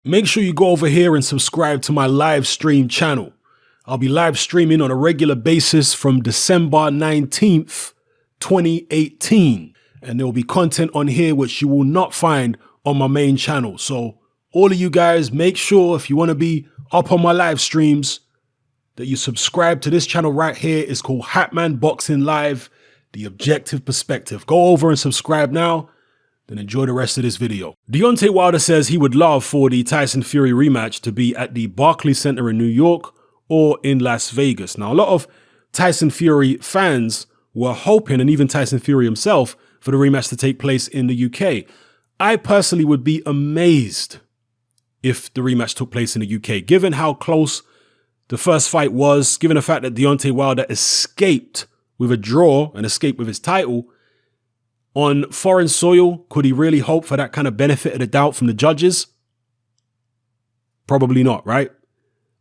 make sure you go over here and subscribe to my live stream channel. I'll be live streaming on a regular basis from December 19th, 2018. And there will be content on here which you will not find on my main channel. So all of you guys, make sure if you want to be up on my live streams that you subscribe to this channel right here. It's called Hatman Boxing Live, The Objective Perspective. Go over and subscribe now, then enjoy the rest of this video. Deontay Wilder says he would love for the Tyson Fury rematch to be at the Barclays Center in New York or in Las Vegas. Now, a lot of Tyson Fury fans were hoping, and even Tyson Fury himself, for the rematch to take place in the UK. I personally would be amazed if the rematch took place in the UK, given how close the first fight was, given the fact that Deontay Wilder escaped with a draw and escaped with his title. On foreign soil, could he really hope for that kind of benefit of the doubt from the judges? Probably not, right?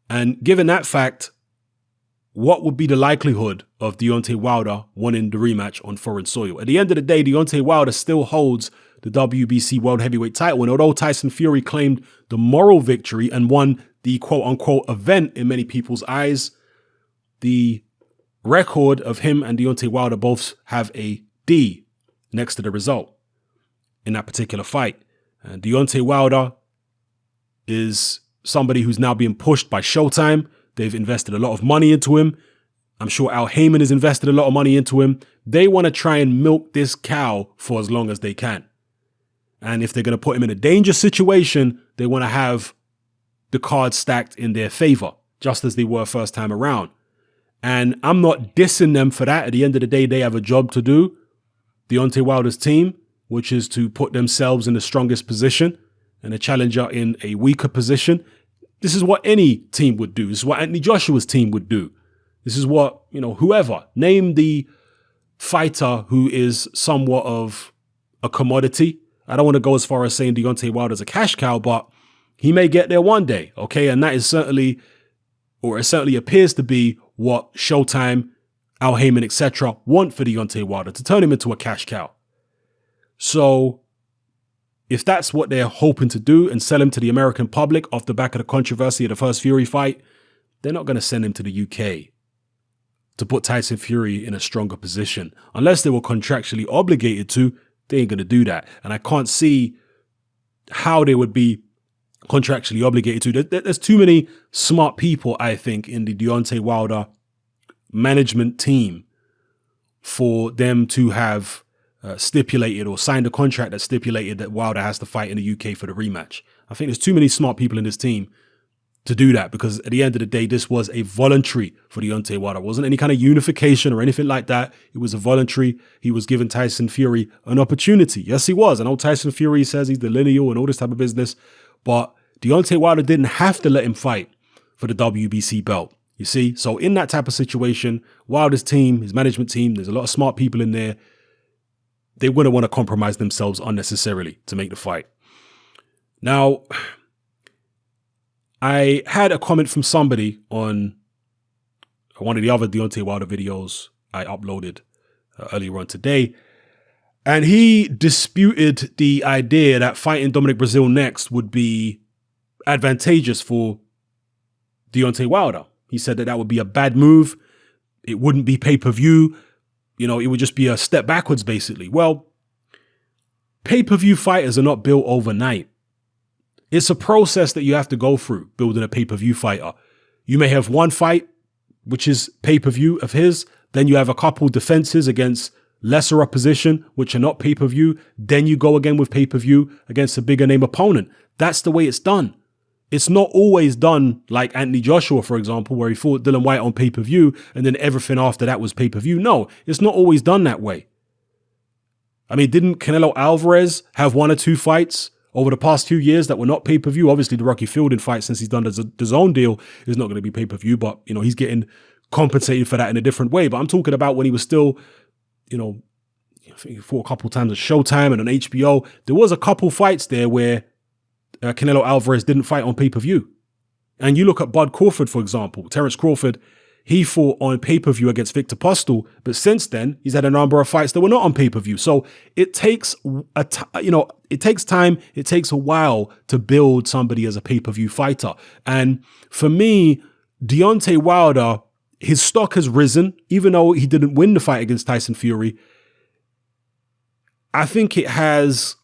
And given that fact, what would be the likelihood of Deontay Wilder winning the rematch on foreign soil? At the end of the day, Deontay Wilder still holds the WBC World Heavyweight title. And although Tyson Fury claimed the moral victory and won the quote-unquote event in many people's eyes, the record of him and Deontay Wilder both have a D next to the result in that particular fight. And Deontay Wilder is somebody who's now being pushed by Showtime. They've invested a lot of money into him. I'm sure Al Heyman has invested a lot of money into him. They want to try and milk this cow for as long as they can. And if they're going to put him in a dangerous situation, they want to have the cards stacked in their favor, just as they were first time around. And I'm not dissing them for that. At the end of the day, they have a job to do. Deontay Wilder's team, which is to put themselves in the strongest position and a challenger in a weaker position. This is what any team would do. This is what Anthony Joshua's team would do. This is what, whoever. Name the fighter who is somewhat of a commodity. I don't want to go as far as saying Deontay Wilder's a cash cow, but he may get there one day, okay? And that is certainly, or it certainly appears to be what Showtime, Al Heyman, etc. want for Deontay Wilder, to turn him into a cash cow. So if that's what they're hoping to do and sell him to the American public off the back of the controversy of the first Fury fight, they're not going to send him to the UK to put Tyson Fury in a stronger position. Unless they were contractually obligated to, they ain't going to do that. And I can't see how they would be contractually obligated to. There's too many smart people, I think, in the Deontay Wilder management team for them to have stipulated or signed a contract that stipulated that Wilder has to fight in the UK for the rematch. I think there's too many smart people in this team to do that, because at the end of the day, this was a voluntary for Deontay Wilder. It wasn't any kind of unification or anything like that. It was a voluntary. He was giving Tyson Fury an opportunity. Yes, he was. I know Tyson Fury says he's the lineal and all this type of business, but Deontay Wilder didn't have to let him fight for the WBC belt. You see? So in that type of situation, Wilder's team, his management team, there's a lot of smart people in there. They wouldn't want to compromise themselves unnecessarily to make the fight. Now, I had a comment from somebody on one of the other Deontay Wilder videos I uploaded earlier on today, and he disputed the idea that fighting Dominic Breazeale next would be advantageous for Deontay Wilder. He said that that would be a bad move. It wouldn't be pay-per-view. It would just be a step backwards, basically. Well, pay-per-view fighters are not built overnight. It's a process that you have to go through, building a pay-per-view fighter. You may have one fight, which is pay-per-view of his. Then you have a couple defenses against lesser opposition, which are not pay-per-view. Then you go again with pay-per-view against a bigger name opponent. That's the way it's done. It's not always done like Anthony Joshua, for example, where he fought Dillian Whyte on pay-per-view and then everything after that was pay-per-view. No, it's not always done that way. I mean, didn't Canelo Alvarez have one or two fights over the past few years that were not pay-per-view? Obviously, the Rocky Fielding fight, since he's done the DAZN deal, is not going to be pay-per-view, but, he's getting compensated for that in a different way. But I'm talking about when he was still, I think he fought a couple times at Showtime and on HBO. There was a couple fights there where Canelo Alvarez didn't fight on pay-per-view. And you look at Bud Crawford, for example. Terence Crawford, he fought on pay-per-view against Victor Postol, but since then he's had a number of fights that were not on pay-per-view. So it takes it takes time, it takes a while to build somebody as a pay-per-view fighter. And for me, Deontay Wilder, his stock has risen, even though he didn't win the fight against Tyson Fury. I think it has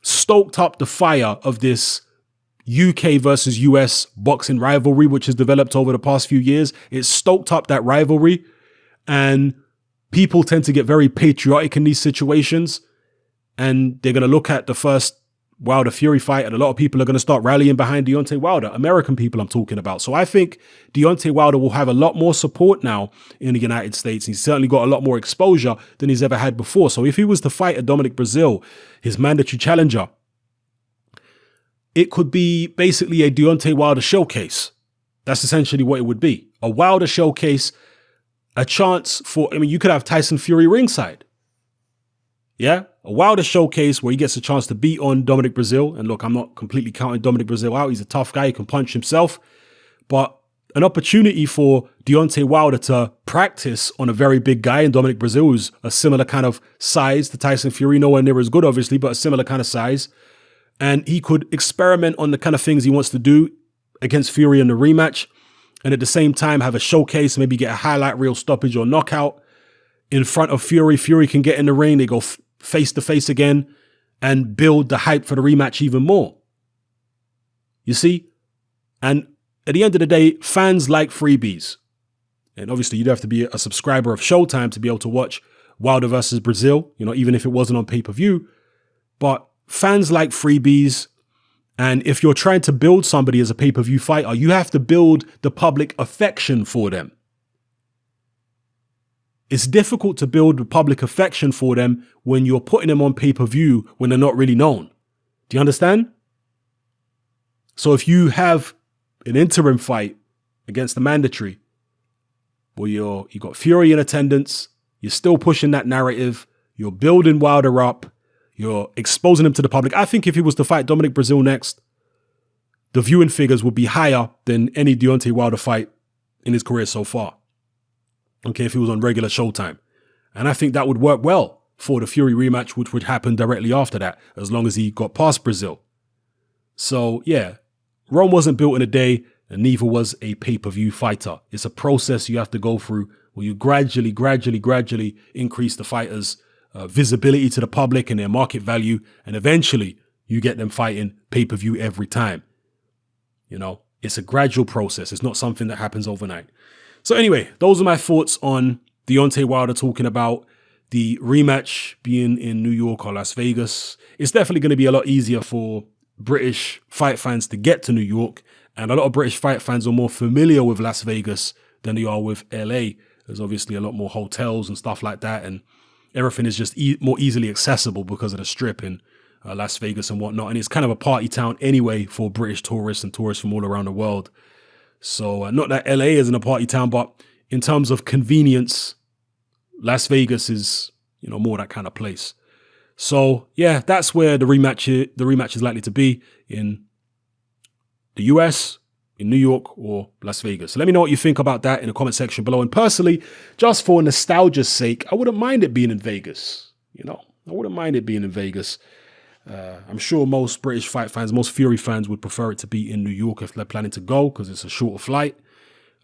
stoked up the fire of this UK versus US boxing rivalry, which has developed over the past few years. It's stoked up that rivalry, and people tend to get very patriotic in these situations, and they're going to look at the first Wilder Fury fight, and a lot of people are going to start rallying behind Deontay Wilder, American people I'm talking about. So I think Deontay Wilder will have a lot more support now in the United States. He's certainly got a lot more exposure than he's ever had before. So if he was to fight a Dominic Breazeale, his mandatory challenger, it could be basically a Deontay Wilder showcase. That's essentially what it would be. A Wilder showcase, a chance for, you could have Tyson Fury ringside. Yeah? A Wilder showcase where he gets a chance to beat on Dominic Breazeale. And look, I'm not completely counting Dominic Breazeale out. He's a tough guy. He can punch himself. But an opportunity for Deontay Wilder to practice on a very big guy in Dominic Breazeale, who's a similar kind of size to Tyson Fury. Nowhere near as good, obviously, but a similar kind of size. And he could experiment on the kind of things he wants to do against Fury in the rematch. And at the same time, have a showcase, maybe get a highlight reel stoppage or knockout in front of Fury. Fury can get in the ring. They go face to face again and build the hype for the rematch even more. You see? And at the end of the day, fans like freebies. And obviously, you'd have to be a subscriber of Showtime to be able to watch Wilder versus Breazeale, even if it wasn't on pay-per-view. But fans like freebies, and if you're trying to build somebody as a pay-per-view fighter, you have to build the public affection for them. It's difficult to build the public affection for them when you're putting them on pay-per-view when they're not really known. Do you understand? So if you have an interim fight against the mandatory, where you got Fury in attendance, you're still pushing that narrative, you're building Wilder up, you're exposing him to the public. I think if he was to fight Dominic Breazeale next, the viewing figures would be higher than any Deontay Wilder fight in his career so far. Okay, if he was on regular Showtime. And I think that would work well for the Fury rematch, which would happen directly after that, as long as he got past Breazeale. So, yeah, Rome wasn't built in a day, and neither was a pay-per-view fighter. It's a process you have to go through where you gradually increase the fighters' visibility to the public and their market value, and eventually you get them fighting pay-per-view every time. It's a gradual process. It's not something that happens overnight. So anyway, those are my thoughts on Deontay Wilder talking about the rematch being in New York or Las Vegas. It's definitely going to be a lot easier for British fight fans to get to New York, and a lot of British fight fans are more familiar with Las Vegas than they are with LA. There's obviously a lot more hotels and stuff like that, and everything is just more easily accessible because of the strip in Las Vegas and whatnot. And it's kind of a party town anyway for British tourists and tourists from all around the world. So not that LA isn't a party town, but in terms of convenience, Las Vegas is, more that kind of place. So yeah, that's where the rematch is likely to be, in the US, in New York, or Las Vegas. So let me know what you think about that in the comment section below. And personally, just for nostalgia's sake, I wouldn't mind it being in Vegas. I wouldn't mind it being in Vegas. I'm sure most British fight fans, most Fury fans would prefer it to be in New York if they're planning to go, because it's a shorter flight.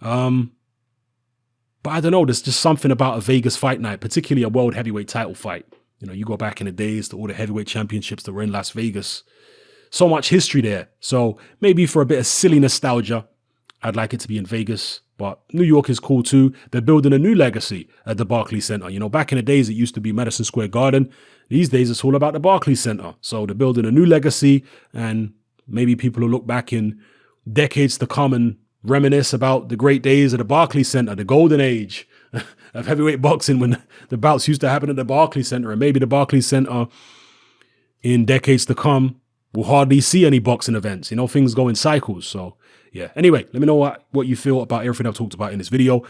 But I don't know, there's just something about a Vegas fight night, particularly a world heavyweight title fight. You go back in the days to all the heavyweight championships that were in Las Vegas. So much history there. So maybe for a bit of silly nostalgia, I'd like it to be in Vegas. But New York is cool too. They're building a new legacy at the Barclays Center. Back in the days, it used to be Madison Square Garden. These days, it's all about the Barclays Center. So they're building a new legacy, and maybe people will look back in decades to come and reminisce about the great days of the Barclays Center, the golden age of heavyweight boxing, when the bouts used to happen at the Barclays Center. And maybe the Barclays Center in decades to come will hardly see any boxing events. Things go in cycles. So yeah. Anyway, let me know what you feel about everything I've talked about in this video.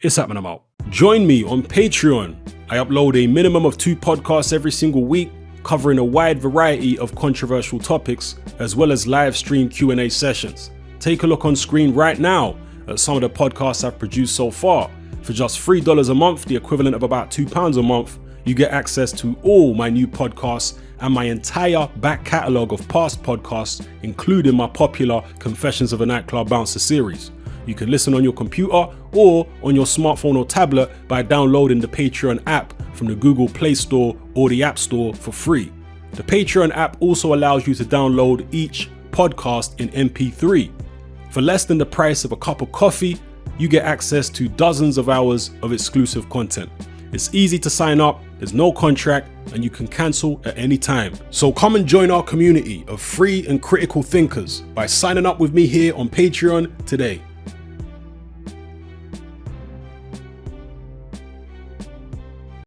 It's happening. I'm out. Join me on Patreon. I upload a minimum of 2 podcasts every single week, covering a wide variety of controversial topics, as well as live stream Q&A sessions. Take a look on screen right now at some of the podcasts I've produced so far. For just $3 a month, the equivalent of about £2 a month, you get access to all my new podcasts and my entire back catalogue of past podcasts, including my popular Confessions of a Nightclub Bouncer series. You can listen on your computer or on your smartphone or tablet by downloading the Patreon app from the Google Play Store or the App Store for free. The Patreon app also allows you to download each podcast in MP3. For less than the price of a cup of coffee, you get access to dozens of hours of exclusive content. It's easy to sign up, there's no contract, and you can cancel at any time. So come and join our community of free and critical thinkers by signing up with me here on Patreon today.